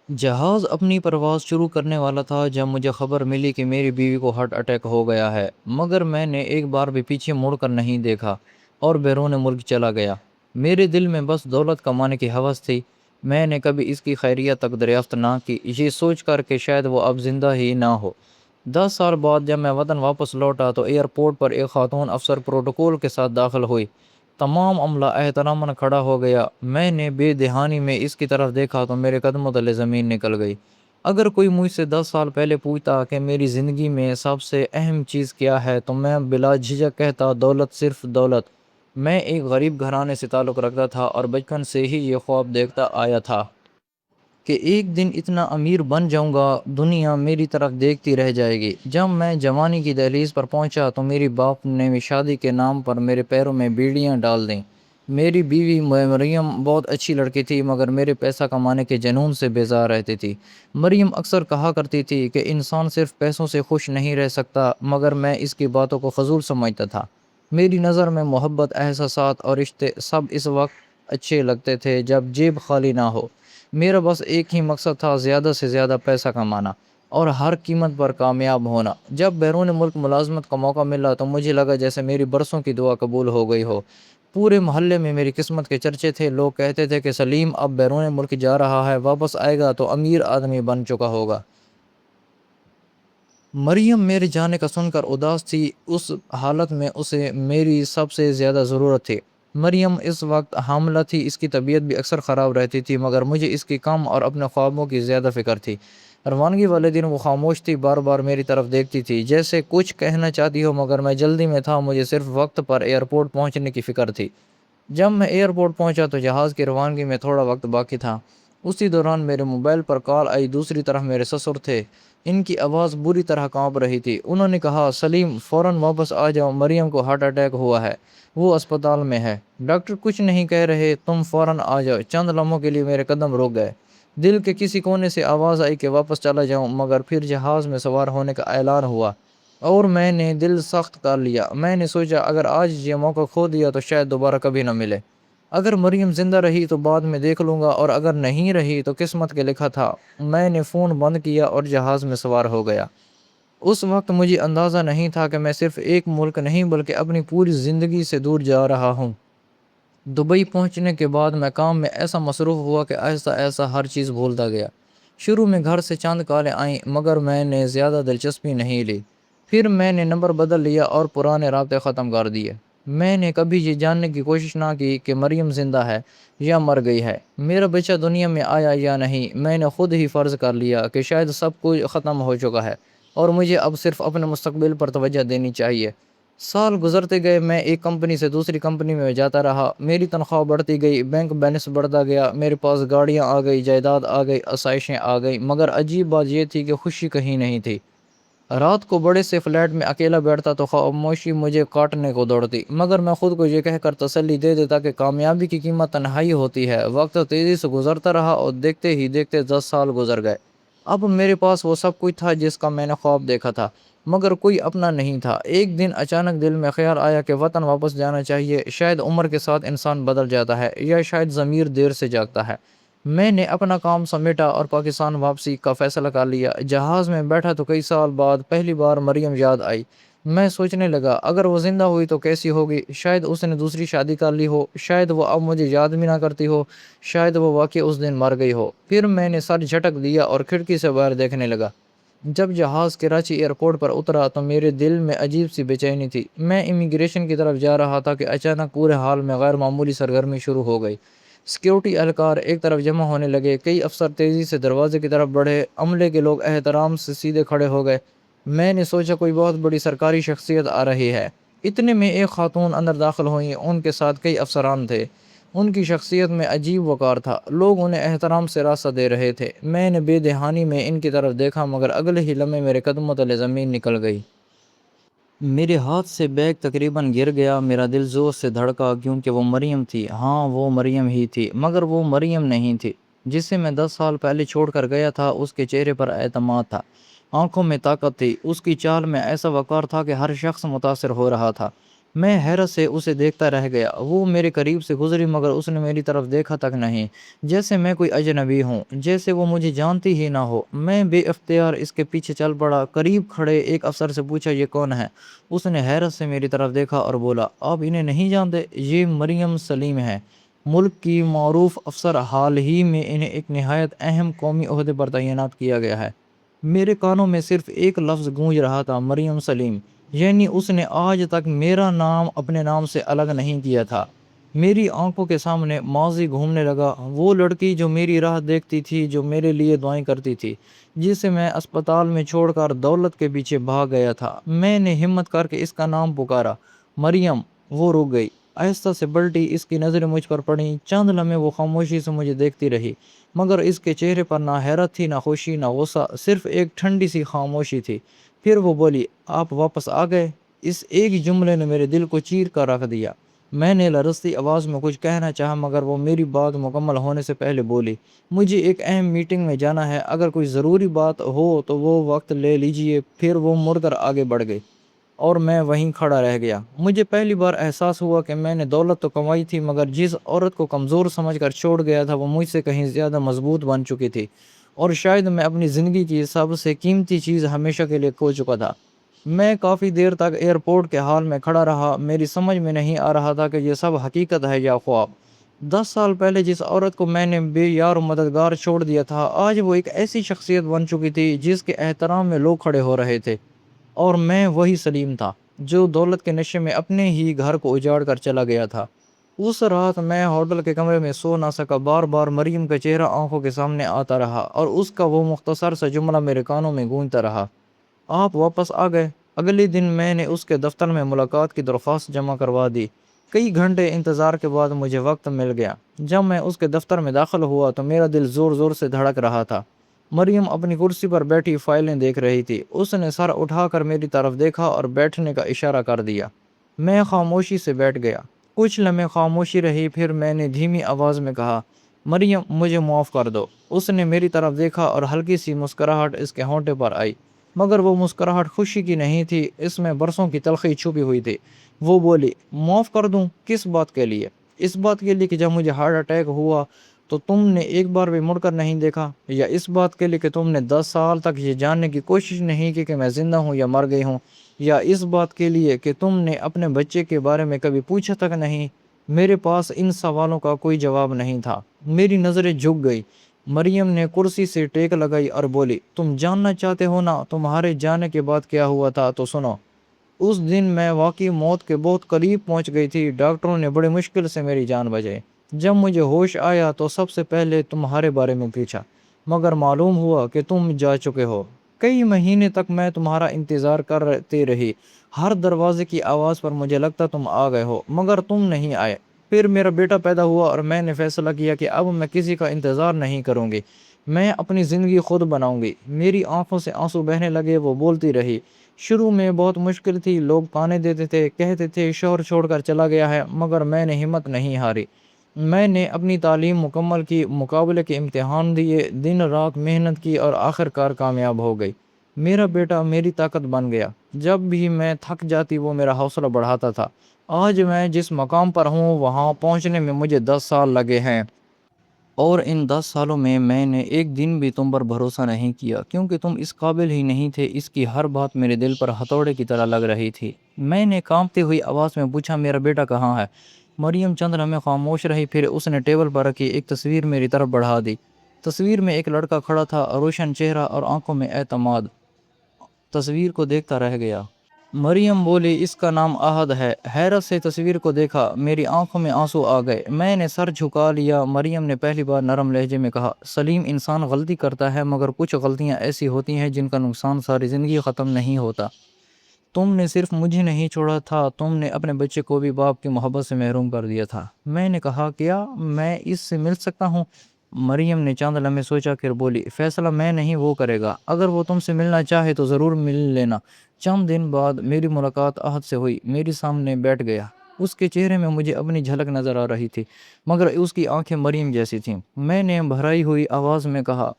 جہاز اپنی پرواز شروع کرنے والا تھا جب مجھے خبر ملی کہ میری بیوی کو ہارٹ اٹیک ہو گیا ہے، مگر میں نے ایک بار بھی پیچھے مڑ کر نہیں دیکھا اور بیرون ملک چلا گیا۔ میرے دل میں بس دولت کمانے کی ہوس تھی۔ میں نے کبھی اس کی خیریت تک دریافت نہ کی، یہ سوچ کر کہ شاید وہ اب زندہ ہی نہ ہو۔ 10 سال بعد جب میں وطن واپس لوٹا تو ایئرپورٹ پر ایک خاتون افسر پروٹوکول کے ساتھ داخل ہوئی۔ تمام عملہ احتراماً کھڑا ہو گیا۔ میں نے بے دہانی میں اس کی طرف دیکھا تو میرے قدموں تلے زمین نکل گئی۔ اگر کوئی مجھ سے 10 سال پہلے پوچھتا کہ میری زندگی میں سب سے اہم چیز کیا ہے تو میں بلا جھجک کہتا دولت، صرف دولت۔ میں ایک غریب گھرانے سے تعلق رکھتا تھا اور بچپن سے ہی یہ خواب دیکھتا آیا تھا کہ ایک دن اتنا امیر بن جاؤں گا دنیا میری طرف دیکھتی رہ جائے گی۔ جب میں جوانی کی دہلیز پر پہنچا تو میری باپ نے شادی کے نام پر میرے پیروں میں بیڑیاں ڈال دیں۔ میری بیوی مریم بہت اچھی لڑکی تھی مگر میرے پیسہ کمانے کے جنون سے بیزار رہتی تھی۔ مریم اکثر کہا کرتی تھی کہ انسان صرف پیسوں سے خوش نہیں رہ سکتا، مگر میں اس کی باتوں کو فضول سمجھتا تھا۔ میری نظر میں محبت، احساسات اور رشتے سب اس وقت اچھے لگتے تھے جب جیب خالی نہ ہو۔ میرا بس ایک ہی مقصد تھا، زیادہ سے زیادہ پیسہ کمانا اور ہر قیمت پر کامیاب ہونا۔ جب بیرون ملک ملازمت کا موقع ملا تو مجھے لگا جیسے میری برسوں کی دعا قبول ہو گئی ہو۔ پورے محلے میں میری قسمت کے چرچے تھے۔ لوگ کہتے تھے کہ سلیم اب بیرون ملک جا رہا ہے، واپس آئے گا تو امیر آدمی بن چکا ہوگا۔ مریم میرے جانے کا سن کر اداس تھی۔ اس حالت میں اسے میری سب سے زیادہ ضرورت تھی۔ مریم اس وقت حاملہ تھی، اس کی طبیعت بھی اکثر خراب رہتی تھی، مگر مجھے اس کی کم اور اپنے خوابوں کی زیادہ فکر تھی۔ روانگی والے دن وہ خاموش تھی، بار بار میری طرف دیکھتی تھی جیسے کچھ کہنا چاہتی ہو، مگر میں جلدی میں تھا، مجھے صرف وقت پر ایئرپورٹ پہنچنے کی فکر تھی۔ جب میں ایئرپورٹ پہنچا تو جہاز کی روانگی میں تھوڑا وقت باقی تھا۔ اسی دوران میرے موبائل پر کال آئی۔ دوسری طرف میرے سسر تھے۔ ان کی آواز بری طرح کانپ رہی تھی۔ انہوں نے کہا، سلیم فوراً واپس آ جاؤ، مریم کو ہارٹ اٹیک ہوا ہے، وہ اسپتال میں ہے، ڈاکٹر کچھ نہیں کہہ رہے، تم فوراً آ جاؤ۔ چند لمحوں کے لیے میرے قدم رک گئے۔ دل کے کسی کونے سے آواز آئی کہ واپس چلا جاؤں، مگر پھر جہاز میں سوار ہونے کا اعلان ہوا اور میں نے دل سخت کر لیا۔ میں نے سوچا اگر آج یہ موقع کھو دیا تو شاید دوبارہ کبھی نہ ملے۔ اگر مریم زندہ رہی تو بعد میں دیکھ لوں گا، اور اگر نہیں رہی تو قسمت کے لکھا تھا۔ میں نے فون بند کیا اور جہاز میں سوار ہو گیا۔ اس وقت مجھے اندازہ نہیں تھا کہ میں صرف ایک ملک نہیں بلکہ اپنی پوری زندگی سے دور جا رہا ہوں۔ دبئی پہنچنے کے بعد میں کام میں ایسا مصروف ہوا کہ آہستہ آہستہ ہر چیز بھولتا گیا۔ شروع میں گھر سے چند کالیں آئیں مگر میں نے زیادہ دلچسپی نہیں لی۔ پھر میں نے نمبر بدل لیا اور پرانے رابطے ختم کر دیے۔ میں نے کبھی یہ جاننے کی کوشش نہ کی کہ مریم زندہ ہے یا مر گئی ہے، میرا بچہ دنیا میں آیا یا نہیں۔ میں نے خود ہی فرض کر لیا کہ شاید سب کچھ ختم ہو چکا ہے اور مجھے اب صرف اپنے مستقبل پر توجہ دینی چاہیے۔ سال گزرتے گئے، میں ایک کمپنی سے دوسری کمپنی میں جاتا رہا، میری تنخواہ بڑھتی گئی، بینک بیلنس بڑھتا گیا، میرے پاس گاڑیاں آ گئی، جائیداد آ گئی، آسائشیں آ گئی، مگر عجیب بات یہ تھی کہ خوشی کہیں نہیں تھی۔ رات کو بڑے سے فلیٹ میں اکیلا بیٹھتا تو خاموشی مجھے کاٹنے کو دوڑتی، مگر میں خود کو یہ کہہ کر تسلی دے دیتا کہ کامیابی کی قیمت تنہائی ہوتی ہے۔ وقت تیزی سے گزرتا رہا اور دیکھتے ہی دیکھتے 10 سال گزر گئے۔ اب میرے پاس وہ سب کچھ تھا جس کا میں نے خواب دیکھا تھا، مگر کوئی اپنا نہیں تھا۔ ایک دن اچانک دل میں خیال آیا کہ وطن واپس جانا چاہیے۔ شاید عمر کے ساتھ انسان بدل جاتا ہے یا شاید ضمیر دیر سے جاگتا ہے۔ میں نے اپنا کام سمیٹا اور پاکستان واپسی کا فیصلہ کر لیا۔ جہاز میں بیٹھا تو کئی سال بعد پہلی بار مریم یاد آئی۔ میں سوچنے لگا اگر وہ زندہ ہوئی تو کیسی ہوگی؟ شاید اس نے دوسری شادی کر لی ہو، شاید وہ اب مجھے یاد بھی نہ کرتی ہو، شاید وہ واقعی اس دن مر گئی ہو۔ پھر میں نے سر جھٹک دیا اور کھڑکی سے باہر دیکھنے لگا۔ جب جہاز کراچی ایئرپورٹ پر اترا تو میرے دل میں عجیب سی بے چینی تھی۔ میں امیگریشن کی طرف جا رہا تھا کہ اچانک پورے حال میں غیر معمولی سرگرمی شروع ہو گئی۔ سیکیورٹی اہلکار ایک طرف جمع ہونے لگے، کئی افسر تیزی سے دروازے کی طرف بڑھے، عملے کے لوگ احترام سے سیدھے کھڑے ہو گئے۔ میں نے سوچا کوئی بہت بڑی سرکاری شخصیت آ رہی ہے۔ اتنے میں ایک خاتون اندر داخل ہوئیں، ان کے ساتھ کئی افسران تھے۔ ان کی شخصیت میں عجیب وقار تھا، لوگ انہیں احترام سے راستہ دے رہے تھے۔ میں نے بے دہانی میں ان کی طرف دیکھا مگر اگلے ہی لمحے میرے قدموں تلے زمین نکل گئی۔ میرے ہاتھ سے بیگ تقریباً گر گیا، میرا دل زور سے دھڑکا کیونکہ وہ مریم تھی۔ ہاں وہ مریم ہی تھی، مگر وہ مریم نہیں تھی جسے میں 10 سال پہلے چھوڑ کر گیا تھا۔ اس کے چہرے پر اعتماد تھا، آنکھوں میں طاقت تھی، اس کی چال میں ایسا وقار تھا کہ ہر شخص متاثر ہو رہا تھا۔ میں حیرت سے اسے دیکھتا رہ گیا۔ وہ میرے قریب سے گزری مگر اس نے میری طرف دیکھا تک نہیں، جیسے میں کوئی اجنبی ہوں، جیسے وہ مجھے جانتی ہی نہ ہو۔ میں بے اختیار اس کے پیچھے چل پڑا۔ قریب کھڑے ایک افسر سے پوچھا، یہ کون ہے؟ اس نے حیرت سے میری طرف دیکھا اور بولا، آپ انہیں نہیں جانتے؟ یہ مریم سلیم ہے، ملک کی معروف افسر، حال ہی میں انہیں ایک نہایت اہم قومی عہدے پر تعینات کیا گیا ہے۔ میرے کانوں میں صرف ایک لفظ گونج رہا تھا، مریم سلیم، یعنی اس نے آج تک میرا نام اپنے نام سے الگ نہیں کیا تھا۔ میری آنکھوں کے سامنے ماضی گھومنے لگا، وہ لڑکی جو میری راہ دیکھتی تھی، جو میرے لیے دعائیں کرتی تھی، جسے میں اسپتال میں چھوڑ کر دولت کے پیچھے بھاگ گیا تھا۔ میں نے ہمت کر کے اس کا نام پکارا، مریم۔ وہ رک گئی، آہستہ سے پلٹی، اس کی نظریں مجھ پر پڑیں۔ چند لمحے وہ خاموشی سے مجھے دیکھتی رہی، مگر اس کے چہرے پر نہ حیرت تھی، نہ خوشی، نہ غصہ، صرف ایک ٹھنڈی سی خاموشی تھی۔ پھر وہ بولی، آپ واپس آ گئے؟ اس ایک جملے نے میرے دل کو چیر کر رکھ دیا۔ میں نے لرزتی آواز میں کچھ کہنا چاہا مگر وہ میری بات مکمل ہونے سے پہلے بولی، مجھے ایک اہم میٹنگ میں جانا ہے، اگر کوئی ضروری بات ہو تو وہ وقت لے لیجئے۔ پھر وہ مڑ کر آگے بڑھ گئی اور میں وہیں کھڑا رہ گیا۔ مجھے پہلی بار احساس ہوا کہ میں نے دولت تو کمائی تھی مگر جس عورت کو کمزور سمجھ کر چھوڑ گیا تھا وہ مجھ سے کہیں زیادہ مضبوط بن چکی تھی، اور شاید میں اپنی زندگی کی سب سے قیمتی چیز ہمیشہ کے لیے کھو چکا تھا۔ میں کافی دیر تک ایئرپورٹ کے ہال میں کھڑا رہا، میری سمجھ میں نہیں آ رہا تھا کہ یہ سب حقیقت ہے یا خواب۔ 10 سال پہلے جس عورت کو میں نے بے یار و مددگار چھوڑ دیا تھا، آج وہ ایک ایسی شخصیت بن چکی تھی جس کے احترام میں لوگ کھڑے ہو رہے تھے، اور میں وہی سلیم تھا جو دولت کے نشے میں اپنے ہی گھر کو اجاڑ کر چلا گیا تھا۔ اس رات میں ہوٹل کے کمرے میں سو نہ سکا، بار بار مریم کا چہرہ آنکھوں کے سامنے آتا رہا اور اس کا وہ مختصر سا جملہ میرے کانوں میں گونجتا رہا، آپ واپس آ گئے۔ اگلے دن میں نے اس کے دفتر میں ملاقات کی درخواست جمع کروا دی۔ کئی گھنٹے انتظار کے بعد مجھے وقت مل گیا۔ جب میں اس کے دفتر میں داخل ہوا تو میرا دل زور زور سے دھڑک رہا تھا۔ مریم اپنی کرسی پر بیٹھی فائلیں دیکھ رہی تھی۔ اس نے سر اٹھا کر میری طرف دیکھا اور بیٹھنے کا اشارہ کر دیا۔ میں خاموشی سے بیٹھ گیا۔ کچھ لمحے خاموشی رہی، پھر میں نے دھیمی آواز میں کہا، مریم مجھے معاف کر دو۔ اس نے میری طرف دیکھا اور ہلکی سی مسکراہٹ اس کے ہونٹے پر آئی، مگر وہ مسکراہٹ خوشی کی نہیں تھی، اس میں برسوں کی تلخی چھپی ہوئی تھی۔ وہ بولی، معاف کر دوں؟ کس بات کے لیے؟ اس بات کے لیے کہ جب مجھے ہارٹ اٹیک ہوا تو تم نے ایک بار بھی مڑ کر نہیں دیکھا، یا اس بات کے لیے کہ تم نے 10 سال تک یہ جاننے کی کوشش نہیں کی کہ میں زندہ ہوں یا مر گئی ہوں، یا اس بات کے لیے کہ تم نے اپنے بچے کے بارے میں کبھی پوچھا تک نہیں؟ میرے پاس ان سوالوں کا کوئی جواب نہیں تھا۔ میری نظریں جھک گئی۔ مریم نے کرسی سے ٹیک لگائی اور بولی، تم جاننا چاہتے ہو نا تمہارے جانے کے بعد کیا ہوا تھا؟ تو سنو۔ اس دن میں واقعی موت کے بہت قریب پہنچ گئی تھی۔ ڈاکٹروں نے بڑی مشکل سے میری جان بچائی۔ جب مجھے ہوش آیا تو سب سے پہلے تمہارے بارے میں پوچھا، مگر معلوم ہوا کہ تم جا چکے ہو۔ کئی مہینے تک میں تمہارا انتظار کرتی رہی، ہر دروازے کی آواز پر مجھے لگتا تم آ گئے ہو، مگر تم نہیں آئے۔ پھر میرا بیٹا پیدا ہوا اور میں نے فیصلہ کیا کہ اب میں کسی کا انتظار نہیں کروں گی، میں اپنی زندگی خود بناؤں گی۔ میری آنکھوں سے آنسو بہنے لگے۔ وہ بولتی رہی، شروع میں بہت مشکل تھی، لوگ تانے دیتے تھے، کہتے تھے شوہر چھوڑ کر چلا گیا ہے، مگر میں نے ہمت نہیں ہاری۔ میں نے اپنی تعلیم مکمل کی، مقابلے کے امتحان دیے، دن رات محنت کی اور آخر کار کامیاب ہو گئی۔ میرا بیٹا میری طاقت بن گیا۔ جب بھی میں تھک جاتی وہ میرا حوصلہ بڑھاتا تھا۔ آج میں جس مقام پر ہوں وہاں پہنچنے میں مجھے 10 سال لگے ہیں، اور ان 10 سالوں میں نے ایک دن بھی تم پر بھروسہ نہیں کیا، کیونکہ تم اس قابل ہی نہیں تھے۔ اس کی ہر بات میرے دل پر ہتھوڑے کی طرح لگ رہی تھی۔ میں نے کانپتی ہوئی آواز میں پوچھا، میرا بیٹا کہاں ہے؟ مریم چند لمحے خاموش رہی، پھر اس نے ٹیبل پر رکھی ایک تصویر میری طرف بڑھا دی۔ تصویر میں ایک لڑکا کھڑا تھا، روشن چہرہ اور آنکھوں میں اعتماد۔ تصویر کو دیکھتا رہ گیا۔ مریم بولی، اس کا نام احد ہے۔ حیرت سے تصویر کو دیکھا، میری آنکھوں میں آنسو آ گئے۔ میں نے سر جھکا لیا۔ مریم نے پہلی بار نرم لہجے میں کہا، سلیم، انسان غلطی کرتا ہے مگر کچھ غلطیاں ایسی ہوتی ہیں جن کا نقصان ساری زندگی ختم نہیں ہوتا۔ تم نے صرف مجھے نہیں چھوڑا تھا، تم نے اپنے بچے کو بھی باپ کی محبت سے محروم کر دیا تھا۔ میں نے کہا، کیا میں اس سے مل سکتا ہوں؟ مریم نے چند لمحے سوچا، پھر بولی، فیصلہ میں نہیں، وہ کرے گا۔ اگر وہ تم سے ملنا چاہے تو ضرور مل لینا۔ چند دن بعد میری ملاقات احد سے ہوئی۔ میری سامنے بیٹھ گیا۔ اس کے چہرے میں مجھے اپنی جھلک نظر آ رہی تھی، مگر اس کی آنکھیں مریم جیسی تھیں۔ میں نے بھرائی ہوئی آواز میں کہا،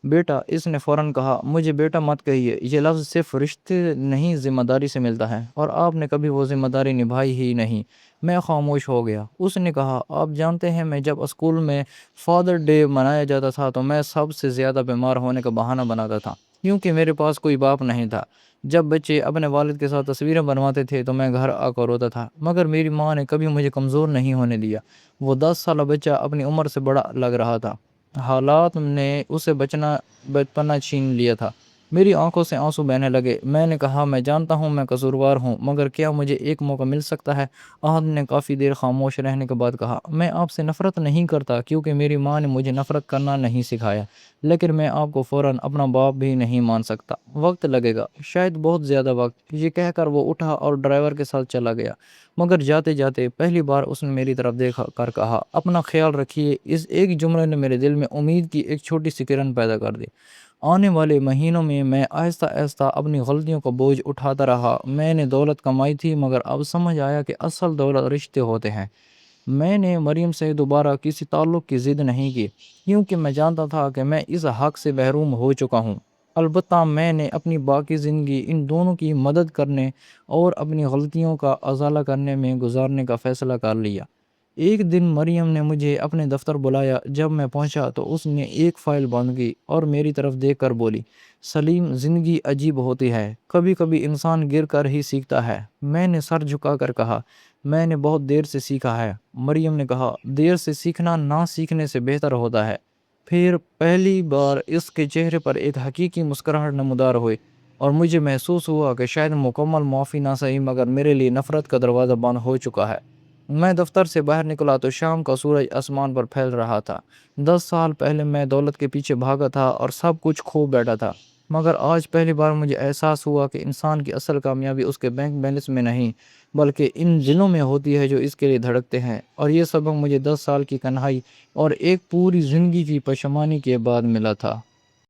بیٹا، اس نے فوراً کہا۔ مجھے بیٹا مت کہیے، یہ لفظ صرف رشتے نہیں ذمہ داری سے ملتا ہے، اور آپ نے کبھی وہ ذمہ داری نبھائی ہی نہیں۔ میں خاموش ہو گیا۔ اس نے کہا، آپ جانتے ہیں میں جب اسکول میں فادر ڈے منایا جاتا تھا تو میں سب سے زیادہ بیمار ہونے کا بہانہ بناتا تھا، کیونکہ میرے پاس کوئی باپ نہیں تھا۔ جب بچے اپنے والد کے ساتھ تصویریں بنواتے تھے تو میں گھر آ کر روتا تھا، مگر میری ماں نے کبھی مجھے کمزور نہیں ہونے دیا۔ وہ 10 سالہ بچہ اپنی عمر سے بڑا لگ رہا تھا۔ حالات نے اسے بچپنا چھین لیا تھا۔ میری آنکھوں سے آنسو بہنے لگے۔ میں نے کہا، میں جانتا ہوں میں قصوروار ہوں، مگر کیا مجھے ایک موقع مل سکتا ہے؟ احد نے کافی دیر خاموش رہنے کے بعد کہا، میں آپ سے نفرت نہیں کرتا، کیونکہ میری ماں نے مجھے نفرت کرنا نہیں سکھایا، لیکن میں آپ کو فوراً اپنا باپ بھی نہیں مان سکتا۔ وقت لگے گا، شاید بہت زیادہ وقت۔ یہ کہہ کر وہ اٹھا اور ڈرائیور کے ساتھ چلا گیا، مگر جاتے جاتے پہلی بار اس نے میری طرف دیکھ کر کہا، اپنا خیال رکھیے۔ اس ایک جملے نے میرے دل میں امید کی ایک چھوٹی سی کرن پیدا کر دی۔ آنے والے مہینوں میں آہستہ آہستہ اپنی غلطیوں کا بوجھ اٹھاتا رہا۔ میں نے دولت کمائی تھی، مگر اب سمجھ آیا کہ اصل دولت رشتے ہوتے ہیں۔ میں نے مریم سے دوبارہ کسی تعلق کی ضد نہیں کی، کیونکہ میں جانتا تھا کہ میں اس حق سے محروم ہو چکا ہوں۔ البتہ میں نے اپنی باقی زندگی ان دونوں کی مدد کرنے اور اپنی غلطیوں کا ازالہ کرنے میں گزارنے کا فیصلہ کر لیا۔ ایک دن مریم نے مجھے اپنے دفتر بلایا۔ جب میں پہنچا تو اس نے ایک فائل بند کی اور میری طرف دیکھ کر بولی، سلیم، زندگی عجیب ہوتی ہے، کبھی کبھی انسان گر کر ہی سیکھتا ہے۔ میں نے سر جھکا کر کہا، میں نے بہت دیر سے سیکھا ہے۔ مریم نے کہا، دیر سے سیکھنا نہ سیکھنے سے بہتر ہوتا ہے۔ پھر پہلی بار اس کے چہرے پر ایک حقیقی مسکراہٹ نمودار ہوئی، اور مجھے محسوس ہوا کہ شاید مکمل معافی نہ صحیح، مگر میرے لیے نفرت کا دروازہ بند ہو چکا ہے۔ میں دفتر سے باہر نکلا تو شام کا سورج آسمان پر پھیل رہا تھا۔ 10 سال پہلے میں دولت کے پیچھے بھاگا تھا اور سب کچھ کھو بیٹھا تھا، مگر آج پہلی بار مجھے احساس ہوا کہ انسان کی اصل کامیابی اس کے بینک بیلنس میں نہیں، بلکہ ان دلوں میں ہوتی ہے جو اس کے لیے دھڑکتے ہیں۔ اور یہ سبق مجھے 10 سال کی تنہائی اور ایک پوری زندگی کی پشیمانی کے بعد ملا تھا۔